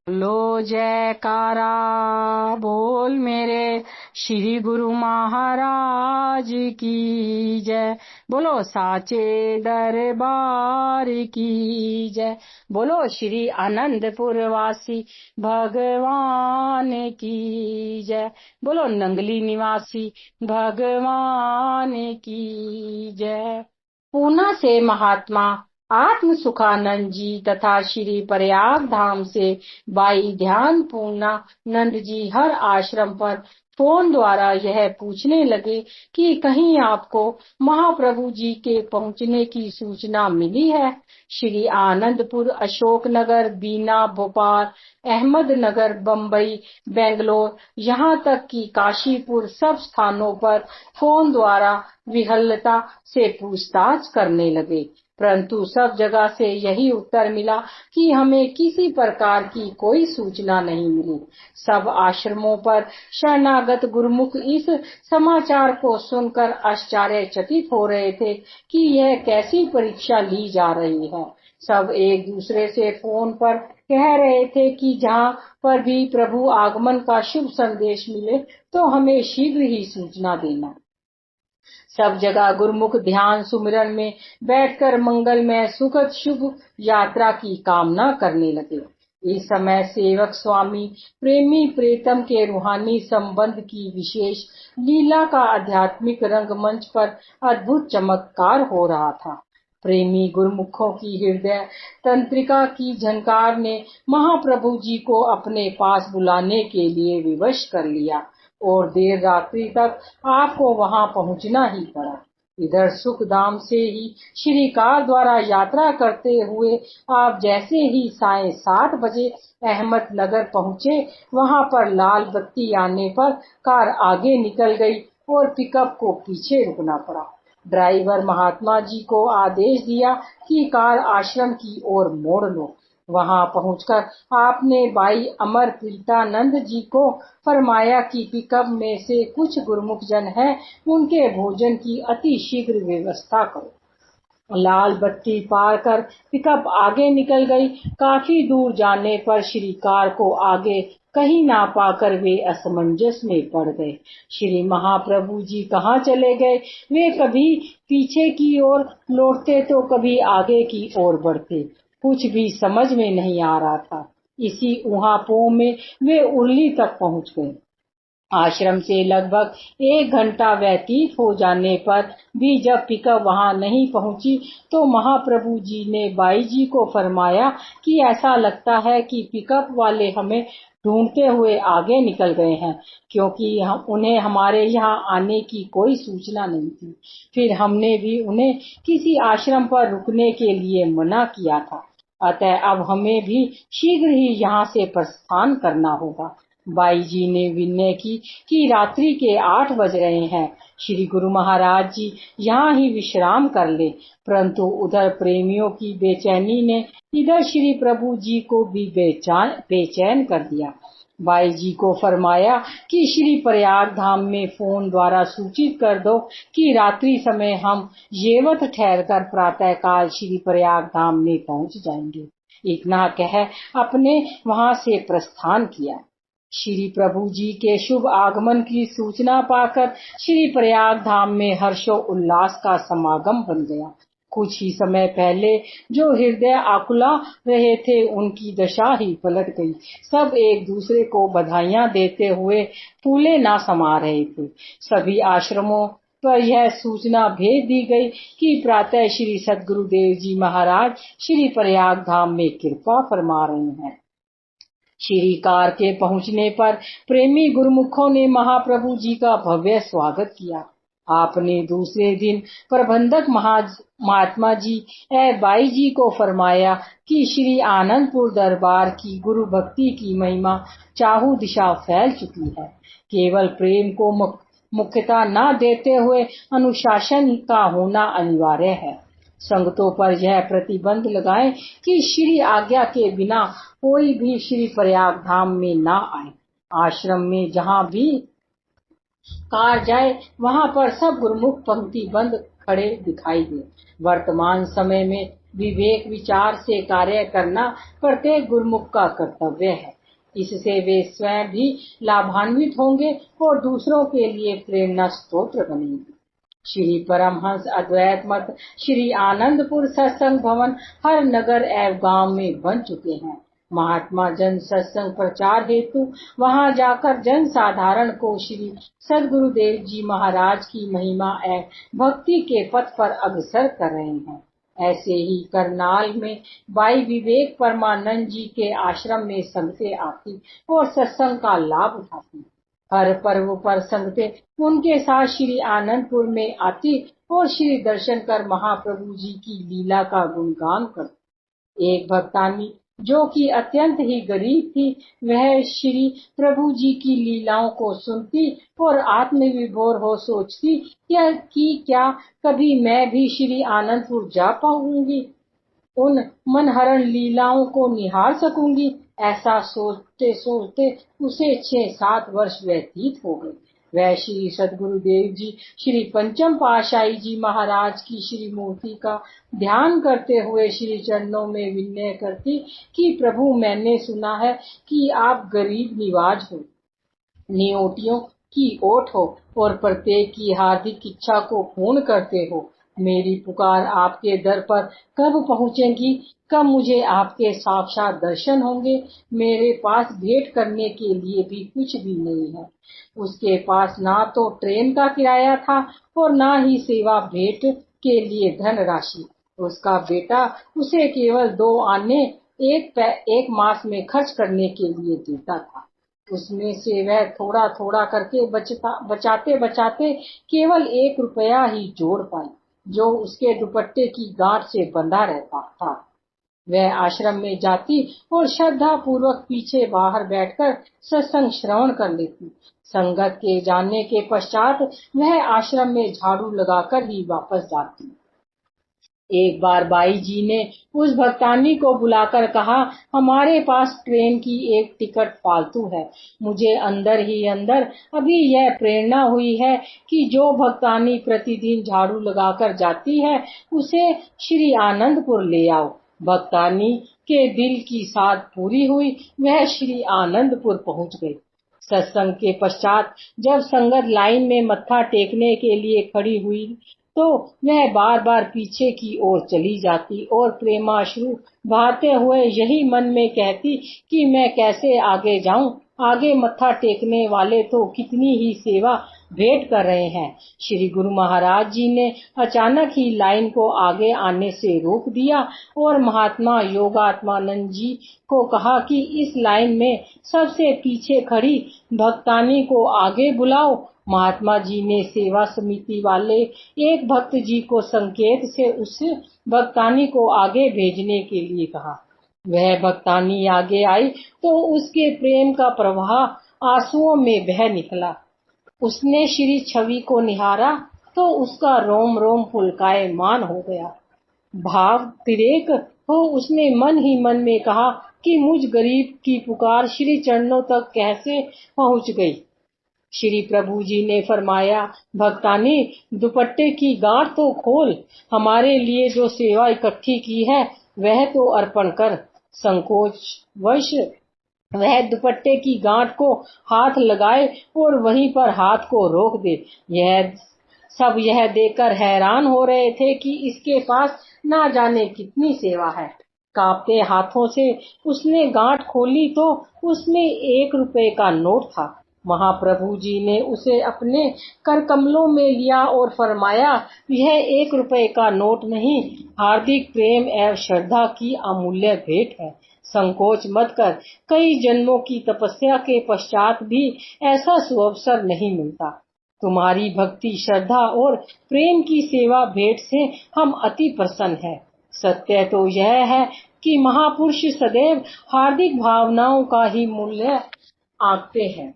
लो जयकारा बोल मेरे श्री गुरु महाराज की जय। बोलो साचे दरबार की जय। बोलो श्री आनंदपुर वासी भगवान की जय। बोलो नंगली निवासी भगवान की जय। पूना से महात्मा आत्म सुखानंद जी तथा श्री प्रयाग धाम से भाई ध्यान पूर्णानंद जी हर आश्रम पर फोन द्वारा यह पूछने लगे कि कहीं आपको महाप्रभु जी के पहुंचने की सूचना मिली है। श्री आनंदपुर, अशोकनगर, बीना, भोपाल, अहमदनगर, बम्बई, बेंगलोर, यहाँ तक कि काशीपुर सब स्थानों पर फोन द्वारा विहल्लता से पूछताछ करने लगे, परंतु सब जगह से यही उत्तर मिला कि हमें किसी प्रकार की कोई सूचना नहीं मिली। सब आश्रमों पर शरणागत गुरुमुख इस समाचार को सुनकर आश्चर्यचकित हो रहे थे कि यह कैसी परीक्षा ली जा रही है। सब एक दूसरे से फोन पर कह रहे थे कि जहाँ पर भी प्रभु आगमन का शुभ संदेश मिले तो हमें शीघ्र ही सूचना देना। सब जगह गुरुमुख ध्यान सुमिरन में बैठकर मंगलमय सुखद शुभ यात्रा की कामना करने लगे। इस समय सेवक स्वामी प्रेमी प्रीतम के रूहानी संबंध की विशेष लीला का आध्यात्मिक रंगमंच पर अद्भुत चमत्कार हो रहा था। प्रेमी गुरुमुखों की हृदय तंत्रिका की झनकार ने महाप्रभु जी को अपने पास बुलाने के लिए विवश कर लिया और देर रात्रि तक आपको वहां पहुंचना ही पड़ा। इधर सुखधाम से ही श्री कार द्वारा यात्रा करते हुए आप जैसे ही सायं 7 बजे अहमदनगर पहुंचे, वहां पर लाल बत्ती आने पर कार आगे निकल गई और पिकअप को पीछे रुकना पड़ा। ड्राइवर महात्मा जी को आदेश दिया कि कार आश्रम की ओर मोड़ लो। वहां पहुंचकर आपने भाई अमर प्रीतानंद जी को फरमाया कि पिकअप में से कुछ गुरुमुख जन हैं, उनके भोजन की अति शीघ्र व्यवस्था करो। लाल बत्ती पार कर पिकअप आगे निकल गई। काफी दूर जाने पर श्री कार को आगे कहीं ना पाकर वे असमंजस में पड़ गए। श्री महाप्रभु जी कहाँ चले गए? वे कभी पीछे की ओर लौटते तो कभी आगे की ओर बढ़ते, कुछ भी समझ में नहीं आ रहा था। इसी ऊहापोह में वे उर्ली तक पहुंच गए। आश्रम से लगभग 1 घंटा व्यतीत हो जाने पर भी जब पिकअप वहां नहीं पहुंची तो महाप्रभु जी ने बाई जी को फरमाया कि ऐसा लगता है कि पिकअप वाले हमें ढूंढते हुए आगे निकल गए हैं, क्योंकि उन्हें हमारे यहाँ आने की कोई सूचना नहीं थी। फिर हमने भी उन्हें किसी आश्रम पर रुकने के लिए मना किया था, अतः अब हमें भी शीघ्र ही यहाँ से प्रस्थान करना होगा। बाई जी ने विनय की कि रात्रि के 8 बज रहे हैं, श्री गुरु महाराज जी यहाँ ही विश्राम कर ले, परंतु उधर प्रेमियों की बेचैनी ने इधर श्री प्रभु जी को भी बेचैन कर दिया। बाई जी को फरमाया कि श्री प्रयाग धाम में फोन द्वारा सूचित कर दो कि रात्रि समय हम येवत ठहरकर प्रातः काल श्री प्रयाग धाम में पहुंच जाएंगे। इतना कह अपने वहां से प्रस्थान किया। श्री प्रभु जी के शुभ आगमन की सूचना पाकर श्री प्रयाग धाम में हर्षो उल्लास का समागम बन गया। कुछ ही समय पहले जो हृदय आकुला रहे थे, उनकी दशा ही पलट गई। सब एक दूसरे को बधाइयां देते हुए फूले ना समा रहे थे। सभी आश्रमों पर यह सूचना भेज दी गई कि प्रातः श्री सद्गुरुदेव जी महाराज श्री प्रयाग धाम में कृपा फरमा रहे हैं। श्री कार के पहुंचने पर प्रेमी गुरुमुखों ने महाप्रभु जी का भव्य स्वागत किया। आपने दूसरे दिन प्रबंधक महात्मा जी बाई जी को फरमाया कि श्री आनंदपुर दरबार की गुरु भक्ति की महिमा चाहू दिशा फैल चुकी है। केवल प्रेम को मुख्यता न देते हुए अनुशासन का होना अनिवार्य है। संगतों पर यह प्रतिबंध लगाएं कि श्री आज्ञा के बिना कोई भी श्री प्रयाग धाम में न आए। आश्रम में जहाँ भी कार जाए वहां पर सब गुरुमुख पंक्ति बंद खड़े दिखाई दे। वर्तमान समय में विवेक विचार से कार्य करना प्रत्येक गुरुमुख का कर्तव्य है। इससे वे स्वयं भी लाभान्वित होंगे और दूसरों के लिए प्रेरणा स्रोत बनेंगे। श्री परमहंस अद्वैत मत श्री आनंदपुर सत्संग भवन हर नगर एवं गांव में बन चुके हैं। महात्मा जन सत्संग प्रचार हेतु वहां जाकर जन साधारण को श्री सद्गुरुदेव जी महाराज की महिमा एवं भक्ति के पथ पर अग्रसर कर रहे हैं। ऐसे ही करनाल में भाई विवेक परमानंद जी के आश्रम में संगतें आती और सत्संग का लाभ उठाती। हर पर्व पर संगतें उनके साथ श्री आनंदपुर में आती और श्री दर्शन कर महाप्रभु जी की लीला का गुणगान करती। एक भक्तानी जो कि अत्यंत ही गरीब थी, वह श्री प्रभु जी की लीलाओं को सुनती और आत्मविभोर हो सोचती कि क्या कभी मैं भी श्री आनंदपुर जा पाऊंगी, उन मनहरण लीलाओं को निहार सकूंगी। ऐसा सोचते सोचते उसे 6-7 वर्ष व्यतीत हो गए। वह श्री सद्गुरुदेव जी श्री पंचम पातशाही जी महाराज की श्री मूर्ति का ध्यान करते हुए श्री चरणों में विनय करती कि प्रभु, मैंने सुना है कि आप गरीब निवाज हो, नियोटियों की ओट हो और प्रत्येक की हार्दिक इच्छा को पूर्ण करते हो। मेरी पुकार आपके दर पर कब पहुंचेगी? कब मुझे आपके साक्षात दर्शन होंगे? मेरे पास भेंट करने के लिए भी कुछ भी नहीं है। उसके पास ना तो ट्रेन का किराया था और ना ही सेवा भेंट के लिए धन राशि। उसका बेटा उसे केवल 2 आने एक मास में खर्च करने के लिए देता था। उसमें से वह थोड़ा थोड़ा करके बचाते बचाते केवल 1 रुपया ही जोड़ पाई, जो उसके दुपट्टे की गांठ से बंधा रहता था। वह आश्रम में जाती और श्रद्धा पूर्वक पीछे बाहर बैठकर सत्संग श्रवण कर लेती। संगत के जाने के पश्चात वह आश्रम में झाड़ू लगाकर ही वापस जाती। एक बार बाई जी ने उस भक्तानी को बुलाकर कहा, हमारे पास ट्रेन की एक टिकट फालतू है। मुझे अंदर ही अंदर अभी यह प्रेरणा हुई है कि जो भक्तानी प्रतिदिन झाड़ू लगाकर जाती है उसे श्री आनंदपुर ले आओ। भक्तानी के दिल की साध पूरी हुई, वह श्री आनंदपुर पहुंच गई। सत्संग के पश्चात जब संगत लाइन में मत्था टेकने के लिए खड़ी हुई तो वह बार बार पीछे की ओर चली जाती और प्रेमाश्रु बहाते हुए यही मन में कहती कि मैं कैसे आगे जाऊं, आगे मत्था टेकने वाले तो कितनी ही सेवा भेंट कर रहे हैं। श्री गुरु महाराज जी ने अचानक ही लाइन को आगे आने से रोक दिया और महात्मा योगात्मानंद जी को कहा कि इस लाइन में सबसे पीछे खड़ी भक्तानी को आगे बुलाओ। महात्मा जी ने सेवा समिति वाले एक भक्त जी को संकेत से उस भक्तानी को आगे भेजने के लिए कहा। वह भक्तानी आगे आई तो उसके प्रेम का प्रवाह आंसुओं में बह निकला। उसने श्री छवि को निहारा तो उसका रोम रोम पुलकायमान हो गया। भाव तिरेक हो उसने मन ही मन में कहा कि मुझ गरीब की पुकार श्री चरणों तक कैसे पहुंच गई। श्री प्रभु जी ने फरमाया, भक्तानी दुपट्टे की गांठ तो खोल, हमारे लिए जो सेवा इकट्ठी की है वह तो अर्पण कर। संकोच वश वह दुपट्टे की गांठ को हाथ लगाए और वहीं पर हाथ को रोक दे। यह देखकर हैरान हो रहे थे कि इसके पास ना जाने कितनी सेवा है। कांपते हाथों से उसने गांठ खोली तो उसमें 1 रुपए का नोट था। महाप्रभु जी ने उसे अपने कर कमलों में लिया और फरमाया, यह 1 रुपए का नोट नहीं, हार्दिक प्रेम एवं श्रद्धा की अमूल्य भेंट है। संकोच मत कर, कई जन्मों की तपस्या के पश्चात भी ऐसा सुअवसर नहीं मिलता। तुम्हारी भक्ति, श्रद्धा और प्रेम की सेवा भेंट से हम अति प्रसन्न हैं। सत्य तो यह है कि महापुरुष सदैव हार्दिक भावनाओं का ही मूल्य आंकते हैं।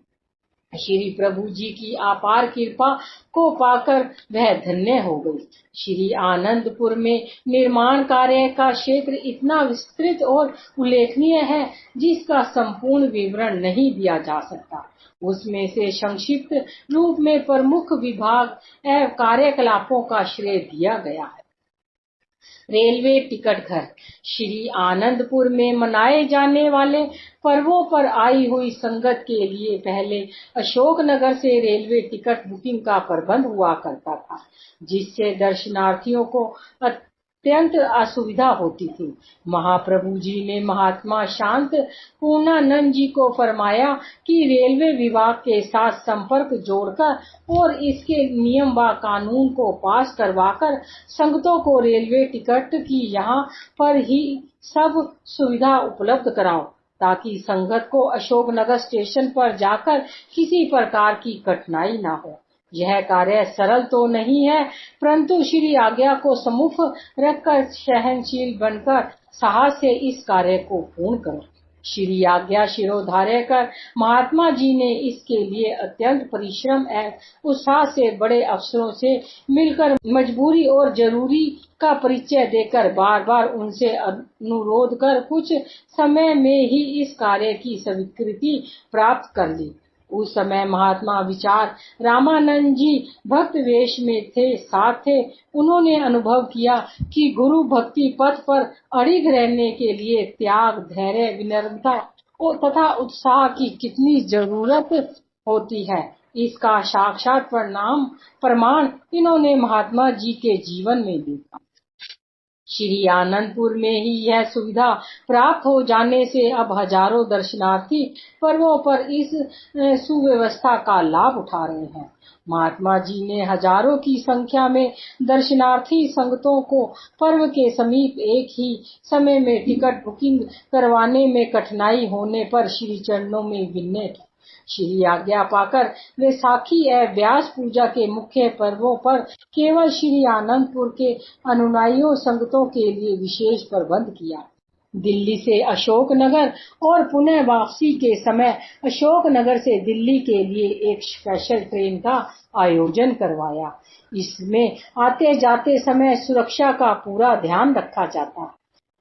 श्री प्रभु जी की अपार कृपा को पाकर वह धन्य हो गई। श्री आनंदपुर में निर्माण कार्य का क्षेत्र इतना विस्तृत और उल्लेखनीय है जिसका संपूर्ण विवरण नहीं दिया जा सकता। उसमें से संक्षिप्त रूप में प्रमुख विभाग एवं कार्यकलापों का श्रेय दिया गया है। रेलवे टिकट घर। श्री आनंदपुर में मनाए जाने वाले पर्वों पर आई हुई संगत के लिए पहले अशोकनगर से रेलवे टिकट बुकिंग का प्रबंध हुआ करता था, जिससे दर्शनार्थियों को अत्यंत असुविधा होती थी। महाप्रभु जी ने महात्मा शांत पूर्णानंद जी को फरमाया कि रेलवे विभाग के साथ संपर्क जोड़कर और इसके नियम व कानून को पास करवाकर संगतों को रेलवे टिकट की यहाँ पर ही सब सुविधा उपलब्ध कराओ, ताकि संगत को अशोकनगर स्टेशन पर जाकर किसी प्रकार की कठिनाई न हो। यह कार्य सरल तो नहीं है, परंतु श्री आज्ञा को सम्मुख रखकर सहनशील बनकर साहस से इस कार्य को पूर्ण करो। श्री आज्ञा शिरोधार्य कर महात्मा जी ने इसके लिए अत्यंत परिश्रम एवं उत्साह से बड़े अफसरों से मिलकर मजबूरी और जरूरी का परिचय देकर बार बार उनसे अनुरोध कर कुछ समय में ही इस कार्य की स्वीकृति प्राप्त कर ली। उस समय महात्मा विचार रामानंद जी भक्त वेश में साथ थे। उन्होंने अनुभव किया कि गुरु भक्ति पथ पर अड़िग रहने के लिए त्याग, धैर्य, विनम्रता तथा उत्साह की कितनी जरूरत होती है। इसका साक्षात प्रमाण इन्होंने महात्मा जी के जीवन में देखा। श्री आनंदपुर में ही यह सुविधा प्राप्त हो जाने से अब हजारों दर्शनार्थी पर्वों पर इस सुव्यवस्था का लाभ उठा रहे हैं। महात्मा जी ने हजारों की संख्या में दर्शनार्थी संगतों को पर्व के समीप एक ही समय में टिकट बुकिंग करवाने में कठिनाई होने पर श्री चरणों में विनय की। श्री आज्ञा पाकर वैसाखी एवं व्यास पूजा के मुख्य पर्वों पर केवल श्री आनंदपुर के अनुयायियों संगतों के लिए विशेष प्रबंध किया। दिल्ली से अशोकनगर और पुनः वापसी के समय अशोकनगर से दिल्ली के लिए एक स्पेशल ट्रेन का आयोजन करवाया। इसमें आते जाते समय सुरक्षा का पूरा ध्यान रखा जाता।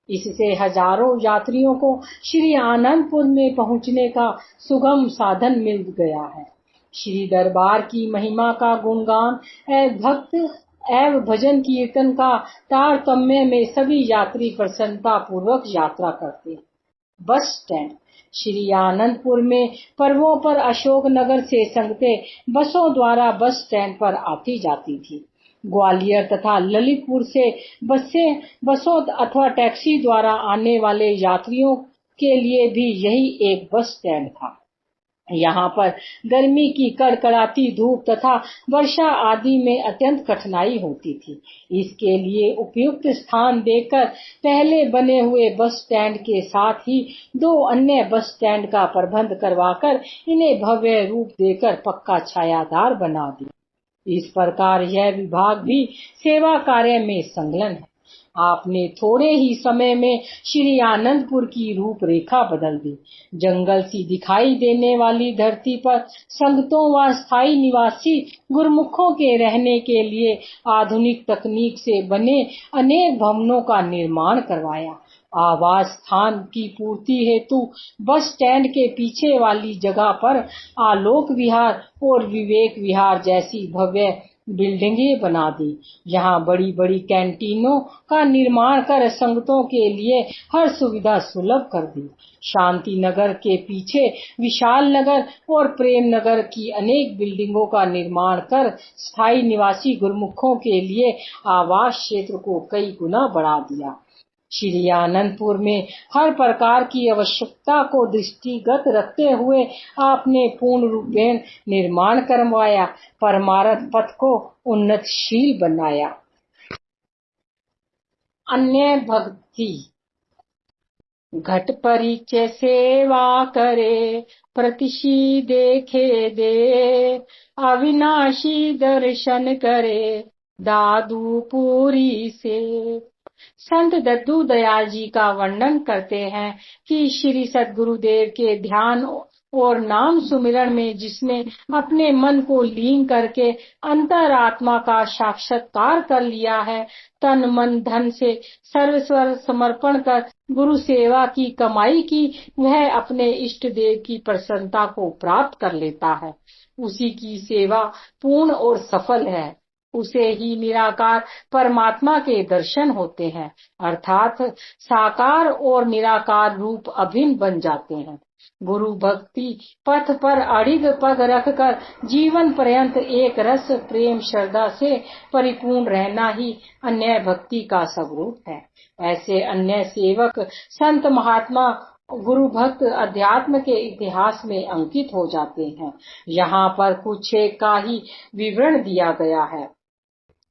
इससे हजारों यात्रियों को श्री आनंदपुर में पहुंचने का सुगम साधन मिल गया है। श्री दरबार की महिमा का गुणगान एवं भक्त एवं भजन कीर्तन का तारतम्य में सभी यात्री प्रसन्नता पूर्वक यात्रा करते हैं। Bus stand. श्री आनंदपुर में पर्वों पर अशोकनगर से संगतें बसों द्वारा बस स्टैंड पर आती जाती थी। ग्वालियर तथा ललितपुर से बसों अथवा टैक्सी द्वारा आने वाले यात्रियों के लिए भी यही एक बस स्टैंड था। यहाँ पर गर्मी की कड़कड़ाती धूप तथा वर्षा आदि में अत्यंत कठिनाई होती थी। इसके लिए उपयुक्त स्थान देकर पहले बने हुए बस स्टैंड के साथ ही 2 अन्य बस स्टैंड का प्रबंध करवाकर इन्हें भव्य रूप देकर पक्का छायादार बना दिया। इस प्रकार यह विभाग भी सेवा कार्य में संलग्न है। आपने थोड़े ही समय में श्री आनंदपुर की रूपरेखा बदल दी। जंगल सी दिखाई देने वाली धरती पर संगतों व स्थायी निवासी गुरमुखों के रहने के लिए आधुनिक तकनीक से बने अनेक भवनों का निर्माण करवाया। आवास स्थान की पूर्ति हेतु बस स्टैंड के पीछे वाली जगह पर आलोक विहार और विवेक विहार जैसी भव्य बिल्डिंगें बना दी। यहाँ बड़ी बड़ी कैंटीनों का निर्माण कर संगतों के लिए हर सुविधा सुलभ कर दी। शांति नगर के पीछे विशाल नगर और प्रेम नगर की अनेक बिल्डिंगों का निर्माण कर स्थायी निवासी गुरमुखों के लिए आवास क्षेत्र को कई गुना बढ़ा दिया। श्री आनंदपुर में हर प्रकार की आवश्यकता को दृष्टिगत रखते हुए आपने पूर्ण रूपेण निर्माण करवाया, परमार्थ पथ को उन्नतशील बनाया। अन्य भक्ति। घट परिचय सेवा करे, प्रतिशी देखे दे, अविनाशी दर्शन करे, दादूपुरी से। संत दद्दू दयाल जी का वर्णन करते हैं कि श्री सद्गुरुदेव के ध्यान और नाम सुमिरन में जिसने अपने मन को लीन करके अंतरात्मा का साक्षात्कार कर लिया है, तन मन धन से सर्वस्व समर्पण कर गुरु सेवा की कमाई की, वह अपने इष्ट देव की प्रसन्नता को प्राप्त कर लेता है। उसी की सेवा पूर्ण और सफल है। उसे ही निराकार परमात्मा के दर्शन होते हैं, अर्थात साकार और निराकार रूप अभिन्न बन जाते हैं। गुरु भक्ति पथ पर अडिग पग रखकर जीवन पर्यंत एक रस प्रेम श्रद्धा से परिपूर्ण रहना ही अन्य भक्ति का स्वरूप है। ऐसे अन्य सेवक संत महात्मा गुरु भक्त अध्यात्म के इतिहास में अंकित हो जाते हैं। यहाँ पर कुछ एक का ही विवरण दिया गया है।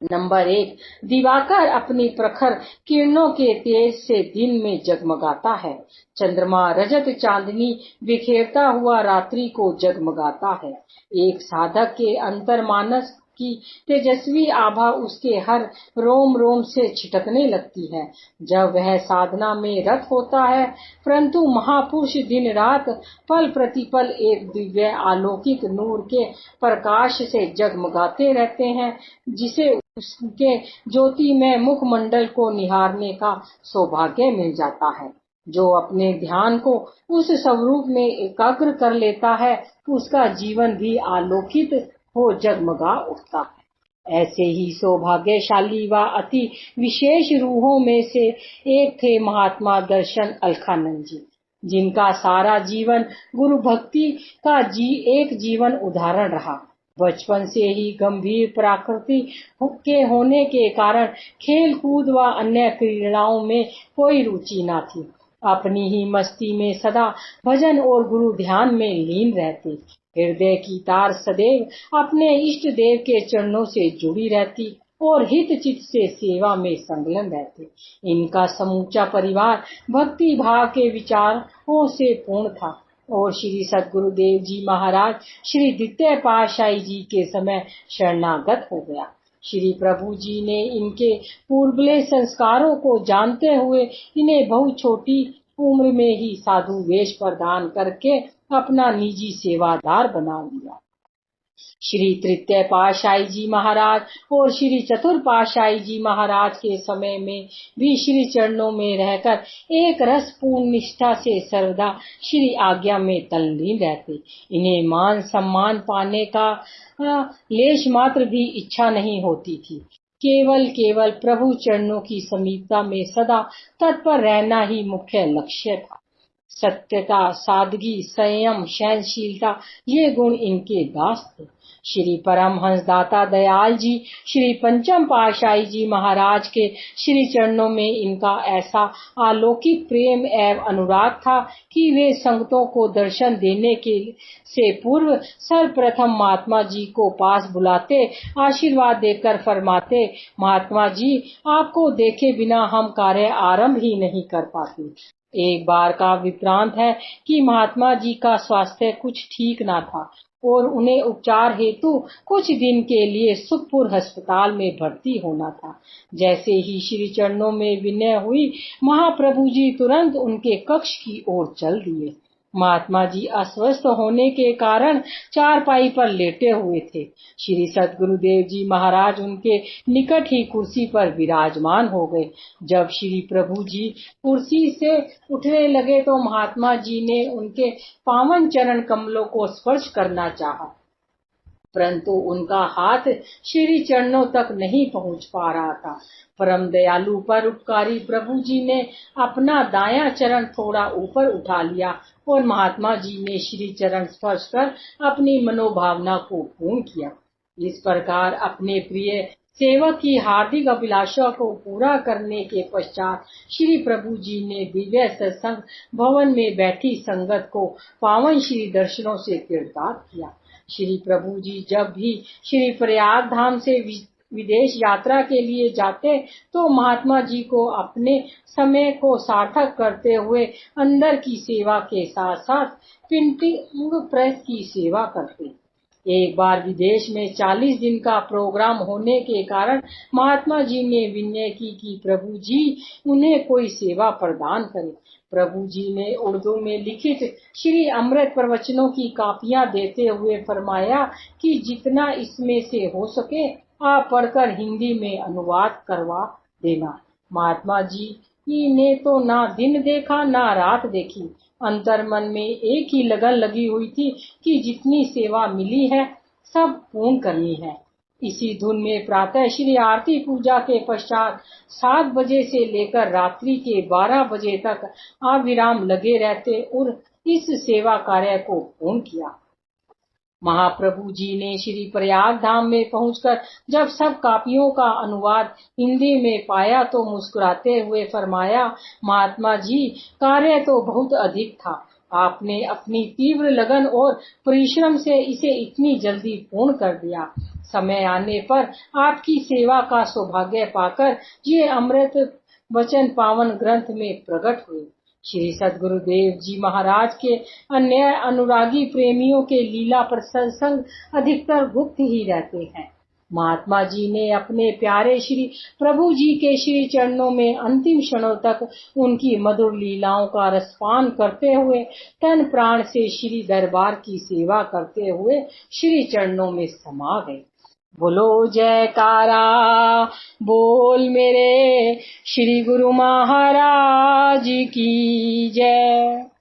नंबर 1, दिवाकर अपनी प्रखर किरणों के तेज से दिन में जगमगाता है। चंद्रमा रजत चांदनी बिखेरता हुआ रात्रि को जगमगाता है। एक साधक के अंतर्मानस की तेजस्वी आभा उसके हर रोम रोम से छिटकने लगती है। जब वह साधना में रत होता है, परंतु महापुरुष दिन रात पल प्रतिपल एक दिव्य अलौकिक नूर के प्रकाश से जगमगाते रहते हैं, जिसे उसके ज्योतिमय मुखमंडल को निहारने का सौभाग्य मिल जाता है। जो अपने ध्यान को उस स्वरूप में एकाग्र कर लेता है, उसका जीवन भी आलोकित हो जगमगा उठता है। ऐसे ही सौभाग्यशाली व अति विशेष रूहों में से एक थे महात्मा दर्शन अलखानंद जी, जिनका सारा जीवन गुरु भक्ति का एक जीवन उदाहरण रहा। बचपन से ही गंभीर प्रकृति के होने के कारण खेल कूद व अन्य क्रीड़ाओं में कोई रुचि न थी। अपनी ही मस्ती में सदा भजन और गुरु ध्यान में लीन रहते। हृदय की तार सदैव अपने इष्ट देव के चरणों से जुड़ी रहती और हित चित्त से सेवा में संलग्न रहते। इनका समूचा परिवार भक्ति भाव के विचारों से पूर्ण था और श्री सद्गुरुदेव जी महाराज श्री द्वितीय पातशाही जी के समय शरणागत हो गया। श्री प्रभु जी ने इनके पूर्वले संस्कारों को जानते हुए इन्हें बहुत छोटी उम्र में ही साधु वेश प्रदान करके अपना निजी सेवादार बना लिया। श्री तृतीय पातशाही जी महाराज और श्री चतुर्थ पातशाही जी महाराज के समय में भी श्री चरणों में रहकर एक रस पूर्ण निष्ठा से सर्वदा श्री आज्ञा में तल्लीन रहते। इन्हें मान सम्मान पाने का लेश मात्र भी इच्छा नहीं होती थी। केवल प्रभु चरणों की समीपता में सदा तत्पर रहना ही मुख्य लक्ष्य था। सत्यता, सादगी, संयम, सहनशीलता ये गुण इनके दास थे। श्री परमहंस दाता दयाल जी श्री पंचम पातशाही जी महाराज के श्री चरणों में इनका ऐसा अलौकिक प्रेम एवं अनुराग था कि वे संगतों को दर्शन देने के से पूर्व सर्वप्रथम महात्मा जी को पास बुलाते, आशीर्वाद देकर फरमाते, महात्मा जी आपको देखे बिना हम कार्य आरंभ ही नहीं कर पाते। एक बार का वृत्तांत है कि महात्मा जी का स्वास्थ्य कुछ ठीक न था और उन्हें उपचार हेतु कुछ दिन के लिए सुखपुर अस्पताल में भर्ती होना था। जैसे ही श्री चरणों में विनय हुई, महाप्रभु जी तुरंत उनके कक्ष की ओर चल दिए। महात्मा जी अस्वस्थ होने के कारण चारपाई पर लेटे हुए थे। श्री सद्गुरुदेव जी महाराज उनके निकट ही कुर्सी पर विराजमान हो गए। जब श्री प्रभु जी कुर्सी से उठने लगे तो महात्मा जी ने उनके पावन चरण कमलों को स्पर्श करना चाहा, परंतु उनका हाथ श्री चरणों तक नहीं पहुंच पा रहा था। परम दयालु परोपकारी प्रभु जी ने अपना दायां चरण थोड़ा ऊपर उठा लिया और महात्मा जी ने श्री चरण स्पर्श कर अपनी मनोभावना को पूर्ण किया। इस प्रकार अपने प्रिय सेवक की हार्दिक अभिलाषा को पूरा करने के पश्चात श्री प्रभु जी ने दिव्य सत्संग भवन में बैठी संगत को पावन श्री दर्शनों से तीर्थार्थ किया। श्री प्रभु जी जब भी श्री प्रयाग धाम से विदेश यात्रा के लिए जाते तो महात्मा जी को अपने समय को सार्थक करते हुए अंदर की सेवा के साथ साथ प्रिंटिंग प्रेस की सेवा करते। एक बार विदेश में 40 दिन का प्रोग्राम होने के कारण महात्मा जी ने विनय की कि प्रभु जी उन्हें कोई सेवा प्रदान करे। प्रभु जी ने उर्दू में लिखित श्री अमृत प्रवचनों की कापियां देते हुए फरमाया कि जितना इसमें से हो सके आप पढ़कर हिंदी में अनुवाद करवा देना। महात्मा जी ने तो ना दिन देखा ना रात देखी, अंतर मन में एक ही लगन लगी हुई थी कि जितनी सेवा मिली है सब पूर्ण करनी है। इसी धुन में प्रातः श्री आरती पूजा के पश्चात 7 बजे से लेकर रात्रि के 12 बजे तक अविराम लगे रहते और इस सेवा कार्य को पूर्ण किया। महाप्रभु जी ने श्री प्रयाग धाम में पहुंचकर जब सब कापियों का अनुवाद हिंदी में पाया तो मुस्कुराते हुए फरमाया, महात्मा जी, कार्य तो बहुत अधिक था, आपने अपनी तीव्र लगन और परिश्रम से इसे इतनी जल्दी पूर्ण कर दिया। समय आने पर आपकी सेवा का सौभाग्य पाकर ये अमृत वचन पावन ग्रंथ में प्रकट हुए। श्री सद्गुरुदेव जी महाराज के अन्य अनुरागी प्रेमियों के लीला प्रसंग अधिकतर गुप्त ही रहते हैं। महात्मा जी ने अपने प्यारे श्री प्रभु जी के श्री चरणों में अंतिम क्षणों तक उनकी मधुर लीलाओं का रसपान करते हुए तन प्राण से श्री दरबार की सेवा करते हुए श्री चरणों में समा गए। बोलो जयकारा बोल मेरे श्री गुरु महाराज की जय।